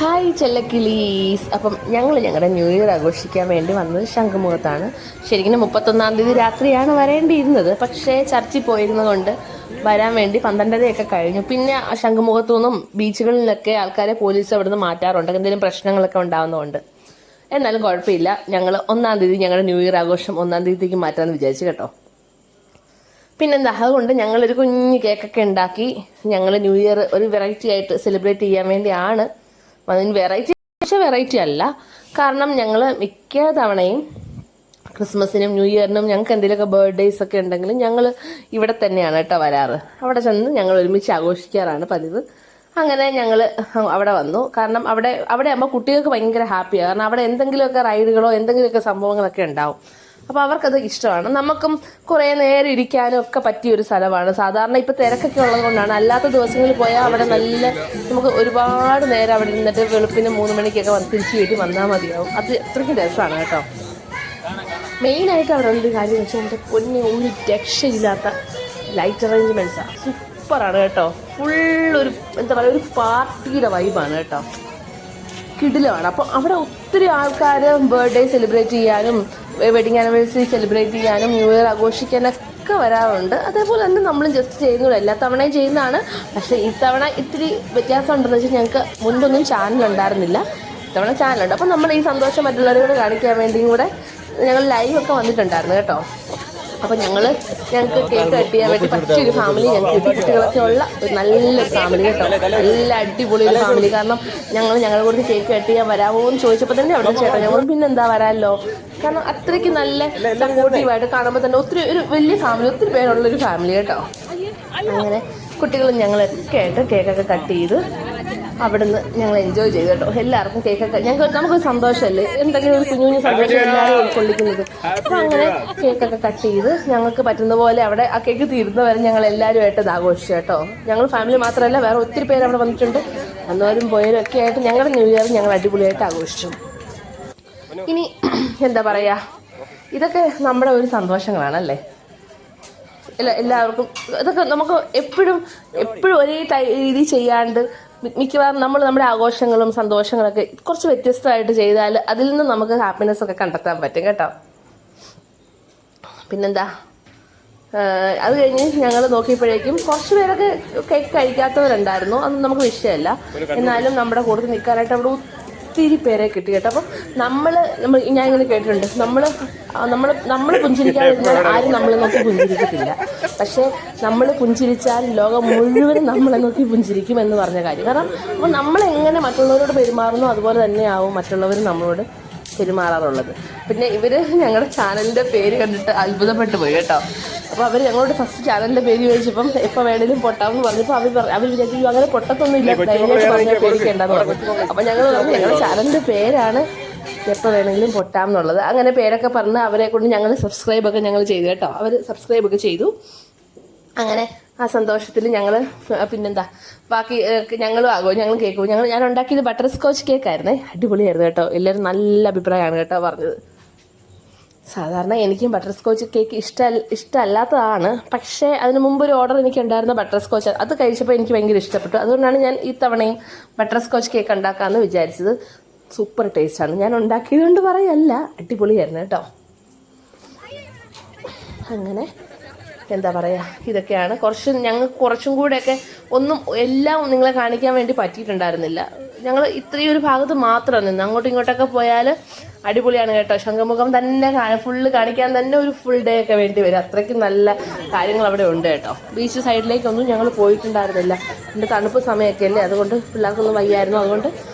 Hi ചെല്ലക്കിളീസ്. അപ്പം ഞങ്ങളുടെ new year ആഘോഷിക്കാൻ വേണ്ടി വന്നത് ശംഖുമുഖത്താണ്. ശരിക്കും 31-ാം തീയതി രാത്രിയാണ് വരേണ്ടിയിരുന്നത്. പക്ഷേ ചർച്ചിൽ പോയിരുന്നത് കൊണ്ട് വരാൻ വേണ്ടി 12:30 കഴിഞ്ഞു. പിന്നെ ശംഖുമുഖത്തു നിന്നും ബീച്ചുകളിലൊക്കെ ആൾക്കാരെ പോലീസ് അവിടെ നിന്ന് മാറ്റാറുണ്ട്, എന്തെങ്കിലും പ്രശ്നങ്ങളൊക്കെ ഉണ്ടാകുന്നതുകൊണ്ട്. എന്നാലും കുഴപ്പമില്ല, ഞങ്ങൾ 1-ാം തീയതി ഞങ്ങളുടെ ന്യൂ ഇയർ ആഘോഷം 1-ാം തീയതിക്ക് മാറ്റാമെന്ന് വിചാരിച്ചു കേട്ടോ. പിന്നെന്താ, അതുകൊണ്ട് ഞങ്ങളൊരു കുഞ്ഞ് കേക്കൊക്കെ ഉണ്ടാക്കി ഞങ്ങൾ ന്യൂ ഇയർ ഒരു വെറൈറ്റി ആയിട്ട് സെലിബ്രേറ്റ് ചെയ്യാൻ വേണ്ടിയാണ്. അതിന് വെറൈറ്റി അല്ല, കാരണം ഞങ്ങൾ മിക്ക തവണയും ക്രിസ്മസിനും ന്യൂ ഇയറിനും ഞങ്ങൾക്ക് എന്തെങ്കിലുമൊക്കെ ബർത്ത്ഡേയ്സ് ഒക്കെ ഉണ്ടെങ്കിലും ഞങ്ങൾ ഇവിടെ തന്നെയാണ് കേട്ടോ വരാറ്. അവിടെ ചെന്ന് ഞങ്ങൾ ഒരുമിച്ച് ആഘോഷിക്കാറാണ് പതിവ്. അങ്ങനെ ഞങ്ങൾ അവിടെ വന്നു. കാരണം അവിടെ ആകുമ്പോൾ കുട്ടികൾക്ക് ഭയങ്കര ഹാപ്പിയാണ്. കാരണം അവിടെ എന്തെങ്കിലുമൊക്കെ റൈഡുകളോ എന്തെങ്കിലുമൊക്കെ സംഭവങ്ങളൊക്കെ ഉണ്ടാവും. അപ്പോൾ അവർക്കത് ഇഷ്ടമാണ്. നമുക്കും കുറേ നേരം ഇരിക്കാനും ഒക്കെ പറ്റിയൊരു സ്ഥലമാണ്. സാധാരണ ഇപ്പോൾ തിരക്കൊക്കെ ഉള്ളത് കൊണ്ടാണ്. അല്ലാത്ത ദിവസങ്ങളിൽ പോയാൽ അവിടെ നമുക്ക് ഒരുപാട് നേരം അവിടെ ഇരുന്നിട്ട് വെളുപ്പിന് 3 മണിക്കൊക്കെ തിരിച്ച് വീട്ടിൽ വന്നാൽ മതിയാവും. അത് അത്രയ്ക്കും രസമാണ് കേട്ടോ. മെയിനായിട്ട് അവിടെ ഉള്ളൊരു കാര്യം എന്ന് വെച്ചാൽ എൻ്റെ പൊന്നെ ഒരു രക്ഷയില്ലാത്ത ലൈറ്റ് അറേഞ്ച്മെൻറ്റ്സാണ്. സൂപ്പറാണ് കേട്ടോ. ഫുള്ളൊരു എന്താ പറയുക, ഒരു പാർട്ടിയുടെ വൈബാണ് കേട്ടോ. കിടിലമാണ്. അപ്പോൾ അവിടെ ഒത്തിരി ആൾക്കാർ ബർത്ത്ഡേ സെലിബ്രേറ്റ് ചെയ്യാനും വെഡിങ് ആനിവേഴ്സറി സെലിബ്രേറ്റ് ചെയ്യാനും ന്യൂ ഇയർ ആഘോഷിക്കാനൊക്കെ വരാറുണ്ട്. അതേപോലെ തന്നെ നമ്മളും ജസ്റ്റ് ചെയ്യുന്നുള്ളൂ. എല്ലാ തവണയും ചെയ്യുന്നതാണ്. പക്ഷേ ഇത്തവണ ഇത്തിരി വ്യത്യാസം ഉണ്ടെന്ന് വെച്ചാൽ ഞങ്ങൾക്ക് മുൻപൊന്നും ചാനൽ ഉണ്ടായിരുന്നില്ല. ഇത്തവണ ചാനലുണ്ട്. അപ്പോൾ നമ്മൾ ഈ സന്തോഷം മറ്റുള്ളവരോട് കാണിക്കാൻ വേണ്ടിയും കൂടെ ഞങ്ങൾ ലൈവൊക്കെ വന്നിട്ടുണ്ടായിരുന്നു കേട്ടോ. അപ്പോൾ ഞങ്ങൾക്ക് കേക്ക് കട്ട് ചെയ്യാൻ വേണ്ടി പറ്റിയൊരു ഫാമിലി, ഞങ്ങൾക്ക് കുട്ടികളൊക്കെ ഉള്ള ഒരു നല്ലൊരു ഫാമിലി കേട്ടോ. നല്ല അടിപൊളി ഒരു ഫാമിലി. കാരണം ഞങ്ങളുടെ കൂടെ കേക്ക് കട്ട് ചെയ്യാൻ വരാമോ എന്ന് ചോദിച്ചപ്പോൾ തന്നെ അവിടെ ചേട്ടാ ഞങ്ങൾ പിന്നെന്താ വരാമല്ലോ. കാരണം അത്രയ്ക്ക് നല്ല സപ്പോർട്ടീവായിട്ട് കാണുമ്പോൾ തന്നെ ഒരു വലിയ ഫാമിലി, ഒത്തിരി പേരുള്ളൊരു ഫാമിലി കേട്ടോ. അങ്ങനെ കുട്ടികളും ഞങ്ങളൊക്കെ ആയിട്ട് കേക്കൊക്കെ കട്ട് ചെയ്ത് അവിടുന്ന് ഞങ്ങൾ എൻജോയ് ചെയ്തു കേട്ടോ. എല്ലാവർക്കും കേക്കൊക്കെ നമുക്കൊരു സന്തോഷമല്ലേ, എന്തെങ്കിലും ഒരു കുഞ്ഞു കുഞ്ഞു സന്തോഷം എല്ലാവരും ഉൾക്കൊള്ളിക്കുന്നത്. അപ്പോൾ അങ്ങനെ കേക്കൊക്കെ കട്ട് ചെയ്ത് ഞങ്ങൾക്ക് പറ്റുന്ന പോലെ അവിടെ ആ കേക്ക് തീരുന്നവരെ ഞങ്ങൾ എല്ലാവരുമായിട്ട് ഇത് ആഘോഷിച്ചു കേട്ടോ. ഞങ്ങൾ ഫാമിലി മാത്രമല്ല, വേറെ ഒത്തിരി പേര് അവിടെ വന്നിട്ടുണ്ട്. വന്നവരും പോയവരും ഒക്കെ ആയിട്ട് ഞങ്ങളുടെ ന്യൂ ഇയർ ഞങ്ങൾ അടിപൊളിയായിട്ട് ആഘോഷിച്ചു. ഇനി എന്താ പറയുക, ഇതൊക്കെ നമ്മുടെ ഒരു സന്തോഷങ്ങളാണല്ലേ. എല്ലാവർക്കും ഇതൊക്കെ നമുക്ക് എപ്പോഴും ഒരേ രീതി ചെയ്യാണ്ട് മിക്കവാറും നമ്മുടെ ആഘോഷങ്ങളും സന്തോഷങ്ങളൊക്കെ കുറച്ച് വ്യത്യസ്തമായിട്ട് ചെയ്താൽ അതിൽ നിന്ന് നമുക്ക് ഹാപ്പിനെസ് ഒക്കെ കണ്ടെത്താൻ പറ്റും കേട്ടോ. പിന്നെന്താ, അത് കഴിഞ്ഞ് ഞങ്ങൾ നോക്കിയപ്പോഴേക്കും കുറച്ച് പേരൊക്കെ കേക്ക് കഴിക്കാത്തവരുണ്ടായിരുന്നു. അതൊന്നും നമുക്ക് വിഷയമല്ല. എന്നാലും നമ്മുടെ കൂടുതൽ നിൽക്കാനായിട്ട് അവിടെ ഒത്തിരി പേരെ കിട്ടി കേട്ടോ. അപ്പം ഞാൻ ഇങ്ങനെ കേട്ടിട്ടുണ്ട്, നമ്മൾ പുഞ്ചിരിക്കാതിരുന്നാൽ ആരും നമ്മളെ നോക്കി പുഞ്ചിരിക്കത്തില്ല. പക്ഷേ നമ്മൾ പുഞ്ചിരിച്ചാൽ ലോകം മുഴുവനും നമ്മളെ നോക്കി പുഞ്ചിരിക്കും എന്ന് പറഞ്ഞ കാര്യം. കാരണം അപ്പോൾ നമ്മളെങ്ങനെ മറ്റുള്ളവരോട് പെരുമാറുന്നു അതുപോലെ തന്നെയാവും മറ്റുള്ളവർ നമ്മളോട് പെരുമാറാറുള്ളത്. പിന്നെ ഇവർ ഞങ്ങളുടെ ചാനലിൻ്റെ പേര് കണ്ടിട്ട് അത്ഭുതപ്പെട്ടു പോയി കേട്ടോ. അപ്പോൾ അവർ ഞങ്ങളോട് ഫസ്റ്റ് ചാനലിൻ്റെ പേര് ചോദിച്ചപ്പം എപ്പോൾ വേണേലും പൊട്ടാമെന്ന് പറഞ്ഞപ്പോൾ അവർ വിചാരിച്ചു അങ്ങനെ പൊട്ടത്തൊന്നുമില്ല, ധൈര്യമായിട്ട് പറഞ്ഞാൽ പേടിക്കേണ്ടെന്ന് പറഞ്ഞു. അപ്പോൾ ഞങ്ങൾ പറഞ്ഞു ഞങ്ങളുടെ ചാനലിൻ്റെ പേരാണ് എപ്പോൾ വേണമെങ്കിലും പൊട്ടാമെന്നുള്ളത്. അങ്ങനെ പേരൊക്കെ പറഞ്ഞ് അവരെ കൊണ്ട് ഞങ്ങൾ സബ്സ്ക്രൈബൊക്കെ ഞങ്ങൾ ചെയ്തു കേട്ടോ. അവർ സബ്സ്ക്രൈബൊക്കെ ചെയ്തു. അങ്ങനെ ആ സന്തോഷത്തിൽ ഞങ്ങൾ പിന്നെന്താ ബാക്കി ഞങ്ങൾ കേക്ക് ഞാൻ ഉണ്ടാക്കിയത് ബട്ടർ സ്കോച്ച് കേക്കായിരുന്നേ. അടിപൊളിയായിരുന്നു കേട്ടോ. എല്ലാവരും നല്ല അഭിപ്രായമാണ് കേട്ടോ പറഞ്ഞത്. സാധാരണ എനിക്കും ബട്ടർ സ്കോച്ച് കേക്ക് ഇഷ്ടമല്ലാത്തതാണ്. പക്ഷേ അതിന് മുമ്പ് ഒരു ഓർഡർ എനിക്കുണ്ടായിരുന്ന ബട്ടർ സ്കോച്ച്, അത് കഴിച്ചപ്പോൾ എനിക്ക് ഭയങ്കര ഇഷ്ടപ്പെട്ടു. അതുകൊണ്ടാണ് ഞാൻ ഈ തവണയും ബട്ടർ സ്കോച്ച് കേക്ക് ഉണ്ടാക്കാമെന്ന് വിചാരിച്ചത്. സൂപ്പർ ടേസ്റ്റാണ്. ഞാൻ ഉണ്ടാക്കിയത് കൊണ്ട് പറയല്ല, അടിപൊളിയായിരുന്നു കേട്ടോ. അങ്ങനെ എന്താ പറയുക, ഇതൊക്കെയാണ് ഞങ്ങൾക്ക് കുറച്ചും കൂടെയൊക്കെ എല്ലാം നിങ്ങളെ കാണിക്കാൻ വേണ്ടി പറ്റിയിട്ടുണ്ടായിരുന്നില്ല. ഞങ്ങൾ ഇത്രയും ഒരു ഭാഗത്ത് മാത്രം നിന്ന് അങ്ങോട്ടും ഇങ്ങോട്ടൊക്കെ പോയാൽ അടിപൊളിയാണ് കേട്ടോ. ശംഖുമുഖം തന്നെ ഫുള്ള് കാണിക്കാൻ തന്നെ ഒരു ഫുൾ ഡേ ഒക്കെ വേണ്ടി വരും. അത്രയ്ക്ക് നല്ല കാര്യങ്ങൾ അവിടെ ഉണ്ട് കേട്ടോ. ബീച്ച് സൈഡിലേക്കൊന്നും ഞങ്ങൾ പോയിട്ടുണ്ടായിരുന്നില്ല. എൻ്റെ തണുപ്പ് സമയമൊക്കെ അല്ലേ, അതുകൊണ്ട് പിള്ളേർക്കൊന്നും വയ്യായിരുന്നു. അതുകൊണ്ട്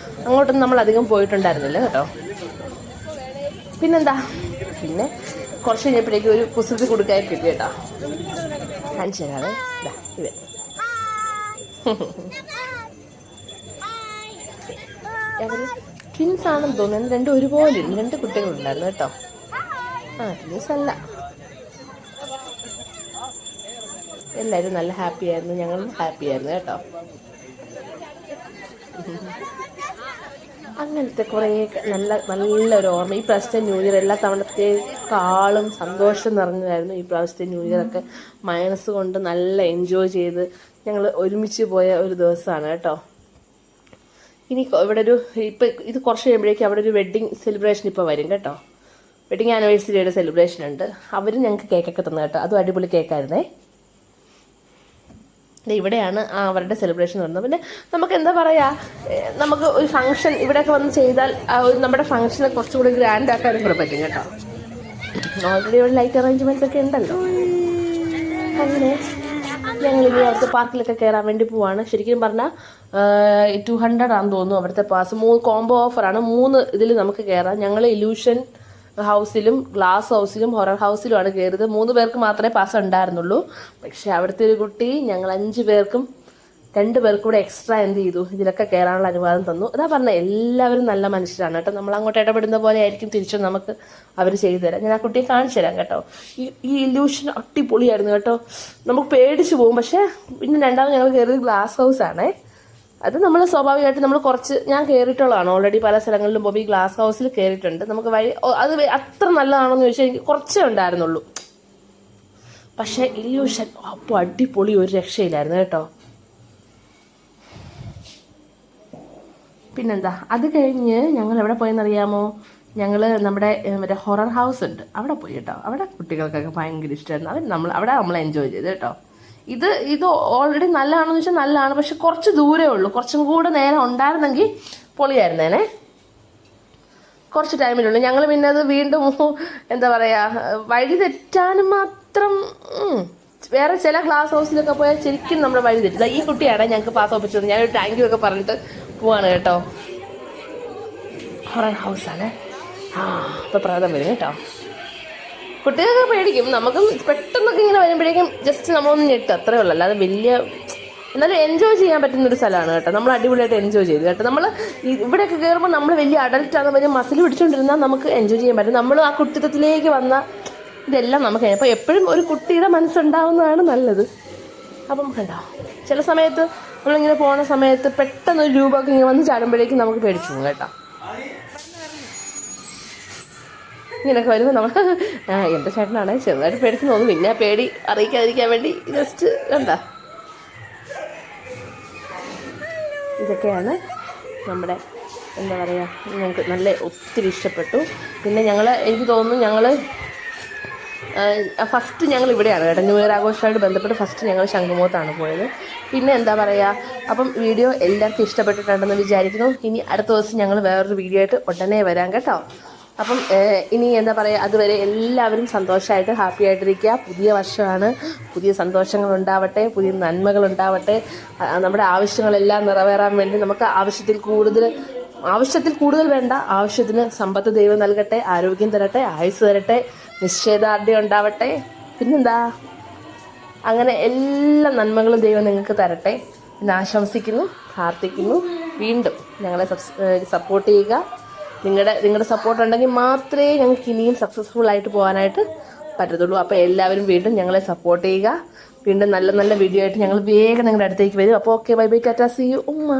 അങ്ങോട്ടൊന്നും നമ്മൾ അധികം പോയിട്ടുണ്ടായിരുന്നില്ല കേട്ടോ. പിന്നെന്താ, പിന്നെ കുറച്ച് കഴിഞ്ഞപ്പോഴേക്കും ഒരു കുസൃതി കൊടുക്കാൻ കിട്ടി കേട്ടോ. കാണിച്ചു തരാതെ ഇത് അവർ ട്വിൻസ് ആണെന്ന് തോന്നുന്നു. രണ്ടും ഒരുപോലെ 2 കുട്ടികളുണ്ടായിരുന്നു കേട്ടോ. ട്വിൻസ് അല്ല. എല്ലാവരും നല്ല ഹാപ്പി ആയിരുന്നു, ഞങ്ങളും ഹാപ്പി ആയിരുന്നു കേട്ടോ. അങ്ങനത്തെ കുറേ നല്ലൊരു ഓർമ്മ. ഈ പ്രാവശ്യത്തെ ന്യൂ ഇയർ എല്ലാ തവണത്തേക്കാളും സന്തോഷം നിറഞ്ഞതായിരുന്നു. ഈ പ്രാവശ്യത്തെ ന്യൂ ഇയറൊക്കെ മനസ്സുകൊണ്ട് നല്ല എൻജോയ് ചെയ്ത് ഞങ്ങൾ ഒരുമിച്ച് പോയ ഒരു ദിവസമാണ് കേട്ടോ. ഇനി ഇവിടെ ഒരു ഇപ്പം ഇത് കുറച്ച് കഴിയുമ്പോഴേക്കും അവിടെ ഒരു വെഡ്ഡിങ് സെലിബ്രേഷൻ ഇപ്പോൾ വരും കേട്ടോ. വെഡ്ഡിങ് ആനിവേഴ്സറിയുടെ സെലിബ്രേഷൻ ഉണ്ട്. അവരും ഞങ്ങൾക്ക് കേക്കൊക്കെ തന്നു കേട്ടോ. അതും അടിപൊളി കേക്കായിരുന്നേ. ഇവിടെയാണ് അവരുടെ സെലിബ്രേഷൻ വരുന്നത്. പിന്നെ നമുക്ക് എന്താ പറയുക, നമുക്ക് ഒരു ഫംഗ്ഷൻ ഇവിടെയൊക്കെ വന്ന് ചെയ്താൽ നമ്മുടെ ഫംഗ്ഷനെ കുറച്ചുകൂടി ഗ്രാൻഡ് ആക്കാനും കൂടെ പറ്റും കേട്ടോ. ഓൾറെഡി ഇവിടെ ലൈറ്റ് അറേഞ്ച്മെൻറ്റ്സ് ഒക്കെ ഉണ്ടല്ലോ. അങ്ങനെ ഞങ്ങളിനി അവിടുത്തെ പാർക്കിലൊക്കെ കയറാൻ വേണ്ടി പോവാണ്. ശരിക്കും പറഞ്ഞാൽ 200 ആണെന്ന് തോന്നുന്നു അവിടുത്തെ പാസ്. കോംബോ ഓഫറാണ്. 3 ഇതിൽ നമുക്ക് കയറാം. ഞങ്ങൾ ഇലൂഷൻ ഹൗസിലും ഗ്ലാസ് ഹൗസിലും ഹൊറർ ഹൗസിലുമാണ് കയറിയത്. 3 പേർക്ക് മാത്രമേ പാസ് ഉണ്ടായിരുന്നുള്ളൂ. പക്ഷേ അവിടുത്തെ ഒരു കുട്ടി ഞങ്ങൾ 5 പേർക്കും 2 പേർക്കും കൂടെ എക്സ്ട്രാ എന്ത് ചെയ്തു, ഇതിലൊക്കെ കയറാനുള്ള അനുവാദം തന്നു. അതാ പറഞ്ഞത്, എല്ലാവരും നല്ല മനുഷ്യരാണ് കേട്ടോ. നമ്മൾ അങ്ങോട്ട് ഇടപെടുന്ന പോലെ ആയിരിക്കും തിരിച്ചും നമുക്ക് അവർ ചെയ്തു തരാം. ഞാൻ ആ കുട്ടിയെ കാണിച്ചു തരാം കേട്ടോ. ഈ ഇല്യൂഷൻ അടിപൊളിയായിരുന്നു കേട്ടോ. നമുക്ക് പേടിച്ചു പോകും. പക്ഷേ പിന്നെ രണ്ടാമത് ഞങ്ങൾ കയറിയത് ഗ്ലാസ് ഹൗസ് ആണേ. അത് നമ്മൾ സ്വാഭാവികമായിട്ട് നമ്മൾ ഞാൻ കയറിയിട്ടുള്ളതാണ് ഓൾറെഡി. പല സ്ഥലങ്ങളിലും പോയി ഗ്ലാസ് ഹൗസിൽ കയറിയിട്ടുണ്ട്. നമുക്ക് അത് അത്ര നല്ലതാണെന്ന് ചോദിച്ചാൽ എനിക്ക് കുറച്ചേ ഉണ്ടായിരുന്നുള്ളൂ. പക്ഷേ ഇല്യൂഷൻ അപ്പോൾ അടിപൊളി, ഒരു രക്ഷയില്ലായിരുന്നു കേട്ടോ. പിന്നെന്താ, അത് കഴിഞ്ഞ് ഞങ്ങൾ എവിടെ പോയെന്നറിയാമോ? ഞങ്ങൾ നമ്മുടെ ഹൊറർ ഹൗസ് ഉണ്ട്, അവിടെ പോയി കേട്ടോ. അവിടെ കുട്ടികൾക്കൊക്കെ ഭയങ്കര ഇഷ്ടമായിരുന്നു. അവിടെ നമ്മൾ എൻജോയ് ചെയ്ത് കേട്ടോ. ഇത് ഓൾറെഡി നല്ലതാണെന്ന് വെച്ചാൽ നല്ലതാണ്. പക്ഷെ കുറച്ച് ദൂരേ ഉള്ളൂ. കുറച്ചും കൂടെ നേരം ഉണ്ടായിരുന്നെങ്കിൽ പൊളിയായിരുന്നേനെ. കുറച്ച് ടൈമിലുള്ളൂ. ഞങ്ങൾ പിന്നെ അത് വീണ്ടും എന്താ പറയുക, വഴി തെറ്റാനും മാത്രം. വേറെ ചില ഗ്ലാസ് ഹൗസിലൊക്കെ പോയാൽ ശരിക്കും നമ്മുടെ വഴി തെറ്റില്ല. ഈ കുട്ടിയാണ് ഞങ്ങൾക്ക് പാസ് ഒപ്പിച്ചത്. ഞാനൊരു താങ്ക് യു ഒക്കെ പറഞ്ഞിട്ട് പോവാണ് കേട്ടോ. ഹൊറർ ഹൗസാണ്. അപ്പോൾ പ്രേതം വരും കേട്ടോ. കുട്ടികൾക്ക് പേടിക്കും. നമുക്കും പെട്ടെന്നൊക്കെ ഇങ്ങനെ വരുമ്പോഴേക്കും ജസ്റ്റ് നമ്മളൊന്ന് ഞെട്ടും, അത്രേ ഉള്ളൂ. അല്ലാതെ വലിയ എന്നാലും എൻജോയ് ചെയ്യാൻ പറ്റുന്നൊരു സ്ഥലമാണ് കേട്ടോ. നമ്മൾ അടിപൊളിയായിട്ട് എൻജോയ് ചെയ്തു കേട്ടോ. നമ്മൾ ഇവിടെയൊക്കെ കയറുമ്പോൾ നമ്മൾ വലിയ അഡൽട്ടാണ്, വലിയ മസിൽ പിടിച്ചുകൊണ്ടിരുന്നാൽ നമുക്ക് എൻജോയ് ചെയ്യാൻ പറ്റും. നമ്മൾ ആ കുട്ടിത്തത്തിലേക്ക് വന്ന ഇതെല്ലാം നമുക്ക്. അപ്പോൾ എപ്പോഴും ഒരു കുട്ടിയുടെ മനസ്സുണ്ടാവുന്നതാണ് നല്ലത്. അപ്പം കണ്ടോ, ചില സമയത്ത് നമ്മളിങ്ങനെ പോകുന്ന സമയത്ത് പെട്ടെന്നൊരു രൂപമൊക്കെ ഇങ്ങനെ വന്ന് ചാടുമ്പോഴേക്കും നമുക്ക് പേടിച്ചു പോകും കേട്ടോ. ഇങ്ങനെയൊക്കെ വരുമ്പോൾ നമ്മൾ എൻ്റെ ചേട്ടനാണ് ചെറുതായിട്ട് പേടിച്ച് തോന്നും. പിന്നെ പേടി അറിയിക്കാതിരിക്കാൻ വേണ്ടി ജസ്റ്റ് എന്താ, ഇതൊക്കെയാണ് നമ്മുടെ എന്താ പറയുക, ഞങ്ങൾക്ക് നല്ല ഒത്തിരി ഇഷ്ടപ്പെട്ടു. പിന്നെ എനിക്ക് തോന്നുന്നു ഫസ്റ്റ് ഞങ്ങൾ ഇവിടെയാണ് കേട്ടോ. ന്യൂ ഇയർ ആഘോഷമായിട്ട് ബന്ധപ്പെട്ട് ഫസ്റ്റ് ഞങ്ങൾ ശംഖുമുഖത്താണ് പോയത്. പിന്നെ എന്താ പറയുക, അപ്പം വീഡിയോ എല്ലാവർക്കും ഇഷ്ടപ്പെട്ടിട്ടുണ്ടെന്ന് വിചാരിക്കുന്നു. ഇനി അടുത്ത ദിവസം ഞങ്ങൾ വേറൊരു വീഡിയോ ആയിട്ട് ഉടനെ വരാം കേട്ടോ. അപ്പം ഇനി എന്താ പറയുക, അതുവരെ എല്ലാവരും സന്തോഷമായിട്ട് ഹാപ്പി ആയിട്ടിരിക്കുക. പുതിയ വർഷമാണ്, പുതിയ സന്തോഷങ്ങൾ ഉണ്ടാവട്ടെ, പുതിയ നന്മകൾ ഉണ്ടാവട്ടെ. നമ്മുടെ ആവശ്യങ്ങളെല്ലാം നിറവേറാൻ വേണ്ടി നമുക്ക് ആവശ്യത്തിൽ കൂടുതൽ വേണ്ട, ആവശ്യത്തിന് സമ്പത്ത് ദൈവം നൽകട്ടെ, ആരോഗ്യം തരട്ടെ, ആയുസ് തരട്ടെ, നിശ്ചയദാർഢ്യം ഉണ്ടാവട്ടെ. പിന്നെന്താ, അങ്ങനെ എല്ലാ നന്മകളും ദൈവം നിങ്ങൾക്ക് തരട്ടെ എന്ന് ആശംസിക്കുന്നു, പ്രാർത്ഥിക്കുന്നു. വീണ്ടും ഞങ്ങളെ സപ്പോർട്ട് ചെയ്യുക. നിങ്ങളുടെ സപ്പോർട്ട് ഉണ്ടെങ്കിൽ മാത്രമേ ഞങ്ങൾക്ക് ഇനിയും സക്സസ്ഫുൾ ആയിട്ട് പോകാനായിട്ട് പറ്റത്തുള്ളൂ. അപ്പോൾ എല്ലാവരും വീണ്ടും ഞങ്ങളെ സപ്പോർട്ട് ചെയ്യുക. വീണ്ടും നല്ല നല്ല വീഡിയോ ആയിട്ട് ഞങ്ങൾ വേഗം നിങ്ങളുടെ അടുത്തേക്ക് വരും. അപ്പോൾ okay, bye bye, tata, see you, ഉമ്മ.